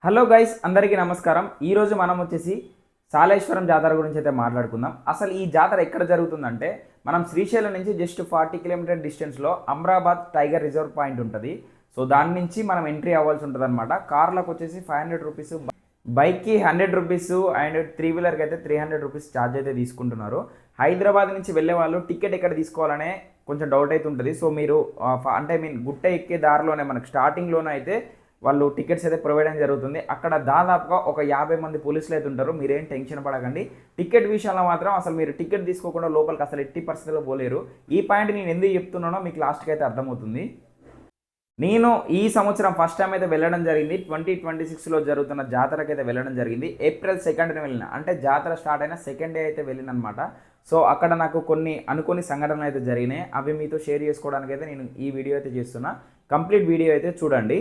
Hello guys, అందరికీ నమస్కారం. ఈరోజు మనం వచ్చేసి సాలేశ్వరం జాతర గురించి అయితే మాట్లాడుకుందాం. అసలు ఈ జాతర ఎక్కడ జరుగుతుందంటే మనం శ్రీశైలం నుంచి జస్ట్ 40 కిలోమీటర్ డిస్టెన్స్లో అమ్రాబాద్ టైగర్ రిజర్వ్ పాయింట్ ఉంటుంది. సో దాని నుంచి మనం ఎంట్రీ అవ్వాల్సి ఉంటుంది అనమాట. కార్లకు వచ్చేసి 500 రూపీస్, బైక్కి 100 రూపీస్ అండ్ 3 వీలర్కి అయితే 300 రూపీస్ ఛార్జ్ అయితే తీసుకుంటున్నారు. హైదరాబాద్ నుంచి వెళ్ళే వాళ్ళు టికెట్ ఎక్కడ తీసుకోవాలనే కొంచెం డౌట్ అయితే ఉంటుంది. సో మీరు అంటే గుట్ట ఎక్కే దారిలోనే మనకు స్టార్టింగ్లోనే అయితే వాళ్ళు టికెట్స్ అయితే ప్రొవైడ్ అనేది జరుగుతుంది. అక్కడ దాదాపుగా ఒక 50 మంది పోలీసులు అయితే ఉంటారు. మీరేం టెన్షన్ పడకండి. టికెట్ విషయంలో మాత్రం అసలు మీరు టికెట్ తీసుకోకుండా లోపలికి అసలు ఎట్టి పరిస్థితుల్లో పోలేరు. ఈ పాయింట్ నేను ఎందుకు చెప్తున్నానో మీకు లాస్ట్కి అయితే అర్థమవుతుంది. నేను ఈ సంవత్సరం ఫస్ట్ టైం అయితే వెళ్ళడం జరిగింది. 2026లో జరుగుతున్న జాతరకి అయితే వెళ్ళడం జరిగింది. ఏప్రిల్ 2న వెళ్ళిన, అంటే జాతర స్టార్ట్ అయిన సెకండ్ డే అయితే వెళ్ళిన అనమాట. సో అక్కడ నాకు కొన్ని అనుకోని సంఘటనలు అయితే జరిగినాయి. అవి మీతో షేర్ చేసుకోవడానికి అయితే నేను ఈ వీడియో అయితే చేస్తున్నా. కంప్లీట్ వీడియో అయితే చూడండి.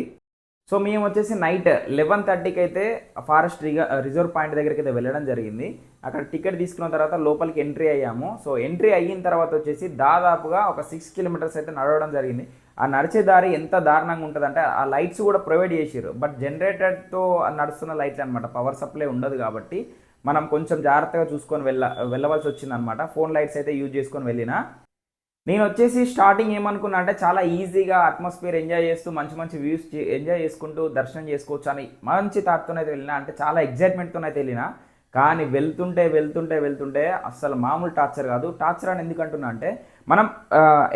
సో మేము వచ్చేసి నైట్ 11:30కి అయితే ఫారెస్ట్ రిజర్వ్ పాయింట్ దగ్గరికి అయితే వెళ్ళడం జరిగింది. అక్కడ టికెట్ తీసుకున్న తర్వాత లోపలికి ఎంట్రీ అయ్యాము. సో ఎంట్రీ అయిన తర్వాత వచ్చేసి దాదాపుగా ఒక 6 కిలోమీటర్స్ అయితే నడవడం జరిగింది. ఆ నడిచే దారి ఎంత దారుణంగా ఉంటుందంటే ఆ లైట్స్ కూడా ప్రొవైడ్ చేసారు. బట్ జనరేటర్తో నడుస్తున్న లైట్స్ అనమాట, పవర్ సప్లై ఉండదు కాబట్టి మనం కొంచెం జాగ్రత్తగా చూసుకొని వెళ్ళవలసి వచ్చిందనమాట. ఫోన్ లైట్స్ అయితే యూజ్ చేసుకొని వెళ్ళిన. నేను వచ్చేసి స్టార్టింగ్ ఏమనుకున్నా అంటే చాలా ఈజీగా అట్మాస్ఫియర్ ఎంజాయ్ చేస్తూ మంచి మంచి వ్యూస్ ఎంజాయ్ చేసుకుంటూ దర్శనం చేసుకోవచ్చు అని మంచి థాట్తోనైతే వెళ్ళినా, అంటే చాలా ఎగ్జైట్మెంట్తోనైతే వెళ్ళినా. కానీ వెళ్తుంటే వెళ్తుంటే వెళ్తుంటే అస్సలు మామూలు టార్చర్ కాదు. టార్చర్ అని ఎందుకంటున్నా అంటే మనం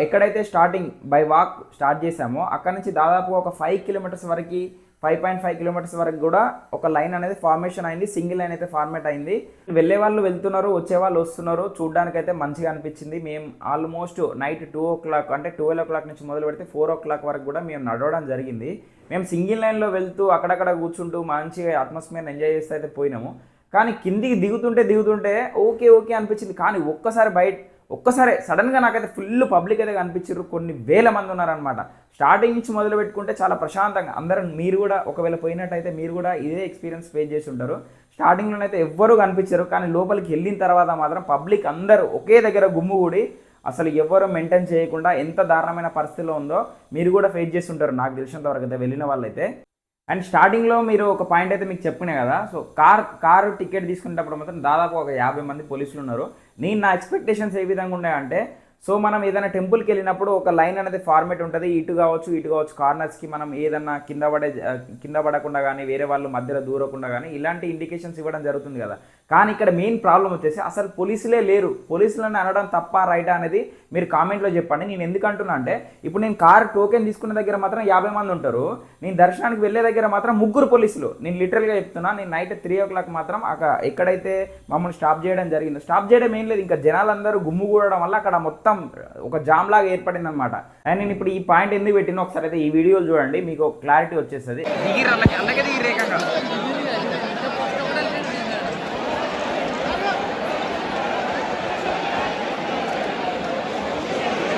ఎక్కడైతే స్టార్టింగ్ బై వాక్ స్టార్ట్ చేసామో అక్కడ నుంచి దాదాపు ఒక 5 కిలోమీటర్స్ వరకు, 5.5 కిలోమీటర్స్ వరకు కూడా ఒక లైన్ అనేది ఫార్మేషన్ అయింది. సింగిల్ లైన్ అయితే ఫార్మేట్ అయింది. వెళ్ళే వాళ్ళు వెళ్తున్నారు, వచ్చే వాళ్ళు వస్తున్నారు. చూడడానికి అయితే మంచిగా అనిపించింది. మేము ఆల్మోస్ట్ నైట్ 2 o'clock, అంటే 12 o'clock నుంచి మొదలు పెడితే 4 o'clock వరకు కూడా మేము నడవడం జరిగింది. మేము సింగిల్ లైన్లో వెళ్తూ అక్కడక్కడ కూర్చుంటూ మంచిగా అట్మాస్ఫియర్ని ఎంజాయ్ చేస్తే అయితే పోయినాము. కానీ కిందికి దిగుతుంటే ఓకే ఓకే అనిపించింది. కానీ ఒక్కసారి సడన్గా నాకైతే ఫుల్ పబ్లిక్ అయితే కనిపించారు. కొన్ని వేల మంది ఉన్నారనమాట. స్టార్టింగ్ నుంచి మొదలు పెట్టుకుంటే చాలా ప్రశాంతంగా అందరూ, మీరు కూడా ఒకవేళ పోయినట్టయితే మీరు కూడా ఇదే ఎక్స్పీరియన్స్ ఫేస్ చేసి ఉంటారు. స్టార్టింగ్లోనైతే ఎవ్వరూ కనిపించారు, కానీ లోపలికి వెళ్ళిన తర్వాత మాత్రం పబ్లిక్ అందరూ ఒకే దగ్గర గుమ్ముగూడి అసలు ఎవరు మెయింటైన్ చేయకుండా ఎంత దారుణమైన పరిస్థితిలో ఉందో మీరు కూడా ఫేస్ చేసి ఉంటారు నాకు తెలిసినంత వరకు అయితే వెళ్ళిన వాళ్ళైతే. అండ్ స్టార్టింగ్లో మీరు ఒక పాయింట్ అయితే మీకు చెప్పినా కదా. సో కారు టికెట్ తీసుకునేటప్పుడు మాత్రం దాదాపు ఒక 50 మంది పోలీసులు ఉన్నారు. నా ఎక్స్పెక్టేషన్స్ ఏ విధంగా ఉన్నాయంటే, సో మనం ఏదైనా టెంపుల్కి వెళ్ళినప్పుడు ఒక లైన్ అనేది ఫార్మేట్ ఉంటుంది. ఇటు కావచ్చు కార్నర్స్కి మనం ఏదన్నా కింద పడకుండా కానీ, వేరే వాళ్ళు మధ్యలో దూరకుండా కానీ ఇలాంటి ఇండికేషన్స్ ఇవ్వడం జరుగుతుంది కదా. కానీ ఇక్కడ మెయిన్ ప్రాబ్లం వచ్చేసి అసలు పోలీసులే లేరు. పోలీసులను అనడం తప్ప రైటా అనేది మీరు కామెంట్లో చెప్పండి. నేను ఎందుకు అంటున్నా అంటే, ఇప్పుడు నేను కార్ టోకెన్ తీసుకున్న దగ్గర మాత్రం 50 మంది ఉంటారు. నేను దర్శనానికి వెళ్ళే దగ్గర మాత్రం 3 పోలీసులు. నేను లిటరల్గా చెప్తున్నా. నేను నైట్ 3 o'clock మాత్రం అక్కడ ఎక్కడైతే మమ్మల్ని స్టాప్ చేయడం జరిగిందో, స్టాప్ చేయడం ఏం లేదు, ఇంకా జనాలందరూ గుమ్ముగూడడం వల్ల అక్కడ మొత్తం ఒక జామ్ లాగా ఏర్పడింది అనమాట. అండ్ నేను ఇప్పుడు ఈ పాయింట్ ఎందుకు పెట్టినా ఒకసారి అయితే ఈ వీడియోలు చూడండి, మీకు క్లారిటీ వచ్చేస్తుంది.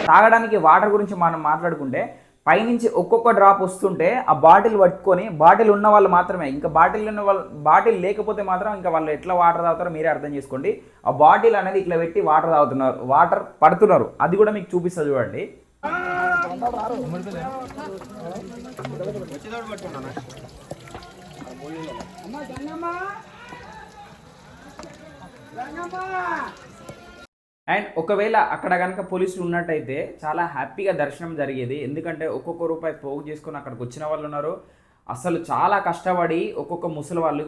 తాగడానికి వాటర్ గురించి మనం మాట్లాడుకుంటే పైనుంచి ఒక్కొక్క డ్రాప్ వస్తుంటే ఆ బాటిల్ పట్టుకొని, బాటిల్ ఉన్న వాళ్ళు మాత్రమే, ఇంకా బాటిల్ లేకపోతే మాత్రం ఇంకా వాళ్ళు ఎట్లా వాటర్ తాగుతారో మీరే అర్థం చేసుకోండి. ఆ బాటిల్ అనేది ఇట్లా పెట్టి వాటర్ పడుతున్నారు. అది కూడా మీకు చూపిస్తా చూడండి. అండ్ ఒకవేళ అక్కడ కనుక పోలీసులు ఉన్నట్టయితే చాలా హ్యాపీగా దర్శనం జరిగేది. ఎందుకంటే ఒక్కొక్క రూపాయి పోగు చేసుకొని అక్కడికి వచ్చిన వాళ్ళు ఉన్నారు. అసలు చాలా కష్టపడి ఒక్కొక్క ముసలి వాళ్ళు,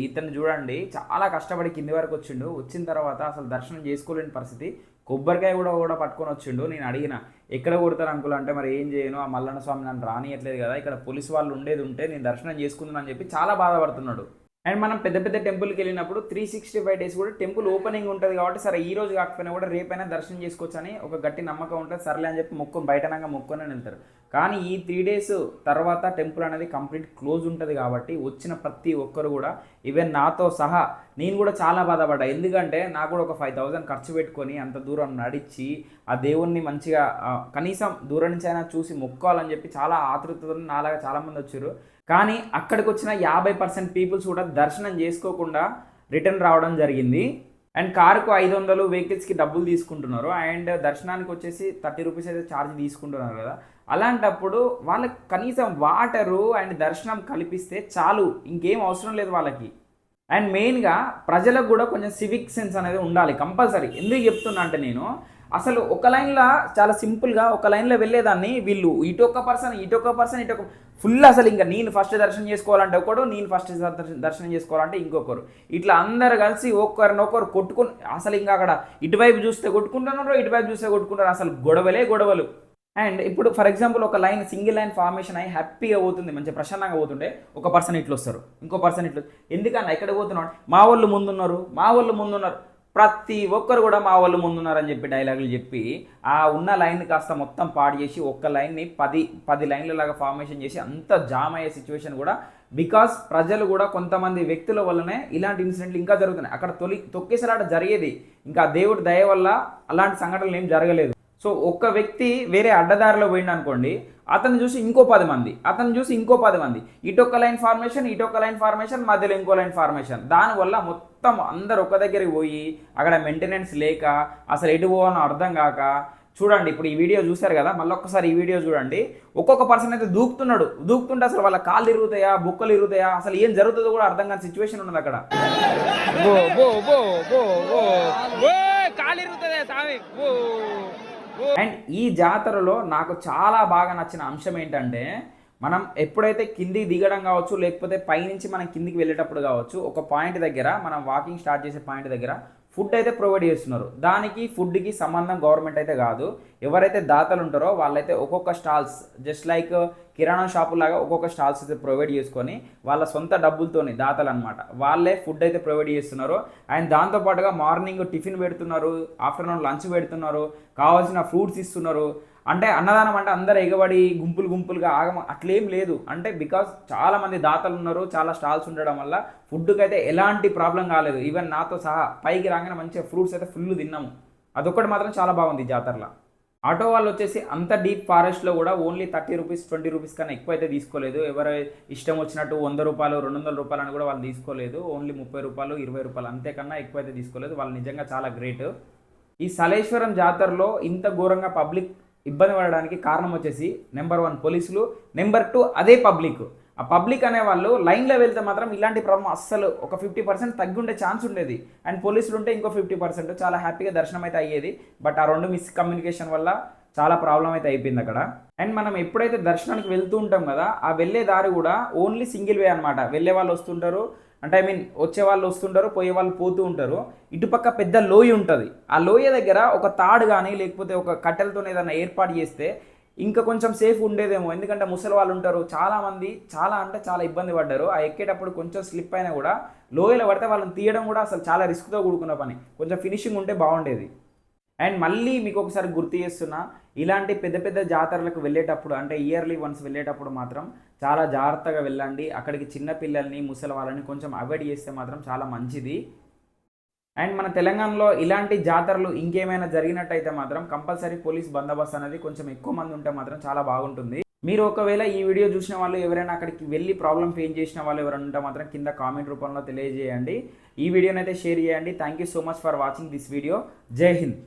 ఇతను చూడండి చాలా కష్టపడి కింది వరకు వచ్చిన తర్వాత అసలు దర్శనం చేసుకోలేని పరిస్థితి. కొబ్బరికాయ కూడా పట్టుకొని వచ్చిండు. నేను అడిగిన ఎక్కడ కొడతారు అంకుల్ అంటే, మరి ఏం చేయను, ఆ మల్లన్న స్వామి నన్ను రానియట్లేదు కదా, ఇక్కడ పోలీసు వాళ్ళు ఉండేది ఉంటే నేను దర్శనం చేసుకుందాను అని చెప్పి చాలా బాధపడుతున్నాడు. అండ్ మనం పెద్ద టెంపుల్కి వెళ్ళినప్పుడు 365 days కూడా టెంపుల్ ఓపెనింగ్ ఉంటుంది కాబట్టి, సరే ఈ రోజు కాకపోయినా కూడా రేపైనా దర్శనం చేసుకోవచ్చు అని ఒక గట్టి నమ్మకం ఉంటుంది. సర్లే అని చెప్పి బయటనంగా మొక్కుని వెళ్తారు. కానీ ఈ 3 days తర్వాత టెంపుల్ అనేది కంప్లీట్ క్లోజ్ ఉంటుంది కాబట్టి వచ్చిన ప్రతి ఒక్కరు కూడా, ఈవెన్ నాతో సహా నేను కూడా చాలా బాధపడ్డా. ఎందుకంటే నాకు కూడా ఒక 5,000 ఖర్చు పెట్టుకొని అంత దూరం నడిచి ఆ దేవుణ్ణి మంచిగా కనీసం దూరం నుంచి అయినా చూసి మొక్కాలని చెప్పి చాలా ఆతృతతో నాలాగా చాలామంది వచ్చారు. కానీ అక్కడికి వచ్చిన 50% పీపుల్స్ కూడా దర్శనం చేసుకోకుండా రిటర్న్ రావడం జరిగింది. అండ్ కారుకు 500 వెహికల్స్కి డబ్బులు తీసుకుంటున్నారు. అండ్ దర్శనానికి వచ్చేసి 30 రూపీస్ అయితే ఛార్జ్ తీసుకుంటున్నారు కదా. అలాంటప్పుడు వాళ్ళకి కనీసం వాటరు అండ్ దర్శనం కల్పిస్తే చాలు, ఇంకేం అవసరం లేదు వాళ్ళకి. అండ్ మెయిన్గా ప్రజలకు కూడా కొంచెం సివిక్ సెన్స్ అనేది ఉండాలి కంపల్సరీ. ఎందుకు చెప్తున్నా అంటే నేను అసలు ఒక లైన్లో చాలా సింపుల్గా ఒక లైన్లో వెళ్ళేదాన్ని వీళ్ళు ఇటొక పర్సన్ ఇటొక ఫుల్ అసలు ఇంకా నేను ఫస్ట్ దర్శనం చేసుకోవాలంటే ఒకడు, నేను ఫస్ట్ దర్శనం చేసుకోవాలంటే ఇంకొకరు, ఇట్లా అందరు కలిసి ఒకరినొకరు కొట్టుకుని అసలు ఇంకా అక్కడ ఇటువైపు చూస్తే కొట్టుకుంటున్నారు, ఇటువైపు చూస్తే కొట్టుకుంటారు, అసలు గొడవలు. అండ్ ఇప్పుడు ఫర్ ఎగ్జాంపుల్ ఒక లైన్ సింగిల్ లైన్ ఫార్మేషన్ అయ్యి హ్యాపీగా పోతుంది, మంచిగా ప్రశాంతంగా పోతుంటే ఒక పర్సన్ ఇట్లా వస్తారు, ఇంకో పర్సన్ ఇట్లా, ఎందుకన్నా ఎక్కడ పోతున్నాడు, మా వాళ్ళు ముందున్నారు, ప్రతి ఒక్కరు కూడా మా వాళ్ళు ముందున్నారని చెప్పి డైలాగులు చెప్పి ఆ ఉన్న లైన్ కాస్త మొత్తం పాడు చేసి ఒక్క లైన్ని 10 లైన్లలాగా ఫార్మేషన్ చేసి అంత జామ్ అయ్యే సిచ్యువేషన్ కూడా బికాస్ ప్రజలు కూడా కొంతమంది వ్యక్తుల వల్లనే ఇలాంటి ఇన్సిడెంట్లు ఇంకా జరుగుతున్నాయి. అక్కడ తొక్కేసలాట జరిగేది, ఇంకా దేవుడి దయ వల్ల అలాంటి సంఘటనలు ఏం జరగలేదు. సో ఒక్క వ్యక్తి వేరే అడ్డదారిలో పోయిండు అనుకోండి, అతను చూసి ఇంకో 10 మంది, ఇటొక లైన్ ఫార్మేషన్ మధ్యలో ఇంకో లైన్ ఫార్మేషన్, దానివల్ల మొత్తం అందరు ఒక దగ్గరికి పోయి అక్కడ మెయింటెనెన్స్ లేక అసలు ఎటు పోవాలో అర్థం కాక. చూడండి ఇప్పుడు ఈ వీడియో చూశారు కదా, మళ్ళీ ఒక్కసారి ఈ వీడియో చూడండి. ఒక్కొక్క పర్సన్ అయితే దూకుతుంటే అసలు వాళ్ళ కాళ్ళు ఇరుగుతాయా, బుక్కలు ఇరుగుతాయా, అసలు ఏం జరుగుతుందో కూడా అర్థం కాని సిచ్యువేషన్ ఉన్నది అక్కడ. అండ్ ఈ జాతరలో నాకు చాలా బాగా నచ్చిన అంశం ఏంటంటే, మనం ఎప్పుడైతే కిందికి దిగడం కావచ్చు, లేకపోతే పైనుంచి మనం కిందికి వెళ్ళేటప్పుడు కావచ్చు, ఒక పాయింట్ దగ్గర మనం వాకింగ్ స్టార్ట్ చేసే పాయింట్ దగ్గర ఫుడ్ అయితే ప్రొవైడ్ చేస్తున్నారు. దానికి ఫుడ్కి సంబంధం గవర్నమెంట్ అయితే కాదు, ఎవరైతే దాతలు ఉంటారో వాళ్ళైతే ఒక్కొక్క స్టాల్స్ జస్ట్ లైక్ కిరాణా షాపులాగా ఒక్కొక్క స్టాల్స్ అయితే ప్రొవైడ్ చేసుకొని వాళ్ళ సొంత డబ్బులతోని దాతలు అనమాట వాళ్ళే ఫుడ్ అయితే ప్రొవైడ్ చేస్తున్నారు. అండ్ దాంతోపాటుగా మార్నింగ్ టిఫిన్ పెడుతున్నారు, ఆఫ్టర్నూన్ లంచ్ పెడుతున్నారు, కావాల్సిన ఫ్రూట్స్ ఇస్తున్నారు. అంటే అన్నదానం అంటే అందరు ఎగబడి గుంపులుగా అట్లేం లేదు. అంటే బికాస్ చాలామంది దాతలు ఉన్నారు, చాలా స్టాల్స్ ఉండడం వల్ల ఫుడ్కి అయితే ఎలాంటి ప్రాబ్లం కాలేదు. ఈవెన్ నాతో సహా పైకి రాగానే మంచిగా ఫ్రూట్స్ అయితే ఫుల్ తిన్నాము. అదొక్కటి మాత్రం చాలా బాగుంది జాతరలో. ఆటో వాళ్ళు వచ్చేసి అంత డీప్ ఫారెస్ట్లో కూడా ఓన్లీ 30 రూపీస్ 20 రూపీస్ కన్నా ఎక్కువ అయితే తీసుకోలేదు. ఎవరు ఇష్టం వచ్చినట్టు 100 రూపాయలు 200 రూపాయలు అని కూడా వాళ్ళు తీసుకోలేదు. ఓన్లీ 30 రూపాయలు 20 రూపాయలు అంతేకన్నా ఎక్కువ అయితే తీసుకోలేదు. వాళ్ళు నిజంగా చాలా గ్రేట్. ఈ సలేశ్వరం జాతరలో ఇంత ఘోరంగా పబ్లిక్ ఇబ్బంది పడడానికి కారణం వచ్చేసి నెంబర్ 1 పోలీసులు, నెంబర్ 2 అదే పబ్లిక్. ఆ పబ్లిక్ అనేవాళ్ళు లైన్లో వెళ్తే మాత్రం ఇలాంటి ప్రాబ్లం అస్సలు ఒక 50% తగ్గి ఉండే ఛాన్స్ ఉండేది. అండ్ పోలీసులు ఉంటే ఇంకో 50% చాలా హ్యాపీగా దర్శనం అయితే అయ్యేది. బట్ ఆ 2 మిస్కమ్యూనికేషన్ వల్ల చాలా ప్రాబ్లం అయితే అయిపోయింది అక్కడ. అండ్ మనం ఎప్పుడైతే దర్శనానికి వెళ్తూ ఉంటాం కదా, ఆ వెళ్ళే దారి కూడా ఓన్లీ సింగిల్ వే అనమాట. వెళ్ళే వాళ్ళు వస్తుంటారు, అంటే వచ్చే వాళ్ళు వస్తుంటారు, పోయే వాళ్ళు పోతూ ఉంటారు. ఇటుపక్క పెద్ద లోయ ఉంటుంది. ఆ లోయ దగ్గర ఒక తాడు కానీ లేకపోతే ఒక కట్టెలతో ఏదైనా ఏర్పాటు చేస్తే ఇంకా కొంచెం సేఫ్ ఉండేదేమో. ఎందుకంటే ముసలి వాళ్ళు ఉంటారు, చాలామంది చాలా ఇబ్బంది పడ్డారు. ఆ ఎక్కేటప్పుడు కొంచెం స్లిప్ అయినా కూడా లోయలో పడితే వాళ్ళని తీయడం కూడా అసలు చాలా రిస్క్తో కూడుకున్న పని. కొంచెం ఫినిషింగ్ ఉంటే బాగుండేది. అండ్ మళ్ళీ మీకు ఒకసారి గుర్తు చేస్తున్నా, ఇలాంటి పెద్ద జాతరలకు వెళ్ళేటప్పుడు అంటే ఇయర్లీ వన్స్ వెళ్ళేటప్పుడు మాత్రం చాలా జాగ్రత్తగా వెళ్ళండి. అక్కడికి చిన్న పిల్లల్ని ముసలి వాళ్ళని కొంచెం అవాయిడ్ చేస్తే మాత్రం చాలా మంచిది. అండ్ మన తెలంగాణలో ఇలాంటి జాతరలు ఇంకేమైనా జరిగినట్టయితే మాత్రం కంపల్సరీ పోలీస్ బందోబస్తు అనేది కొంచెం ఎక్కువ మంది ఉంటే మాత్రం చాలా బాగుంటుంది. మీరు ఒకవేళ ఈ వీడియో చూసిన వాళ్ళు ఎవరైనా అక్కడికి వెళ్ళి ప్రాబ్లం ఫేస్ చేసిన వాళ్ళు ఎవరైనా ఉంటే మాత్రం కింద కామెంట్ రూపంలో తెలియజేయండి. ఈ వీడియోనైతే షేర్ చేయండి. Thank you so much for watching this video. జై హింద్.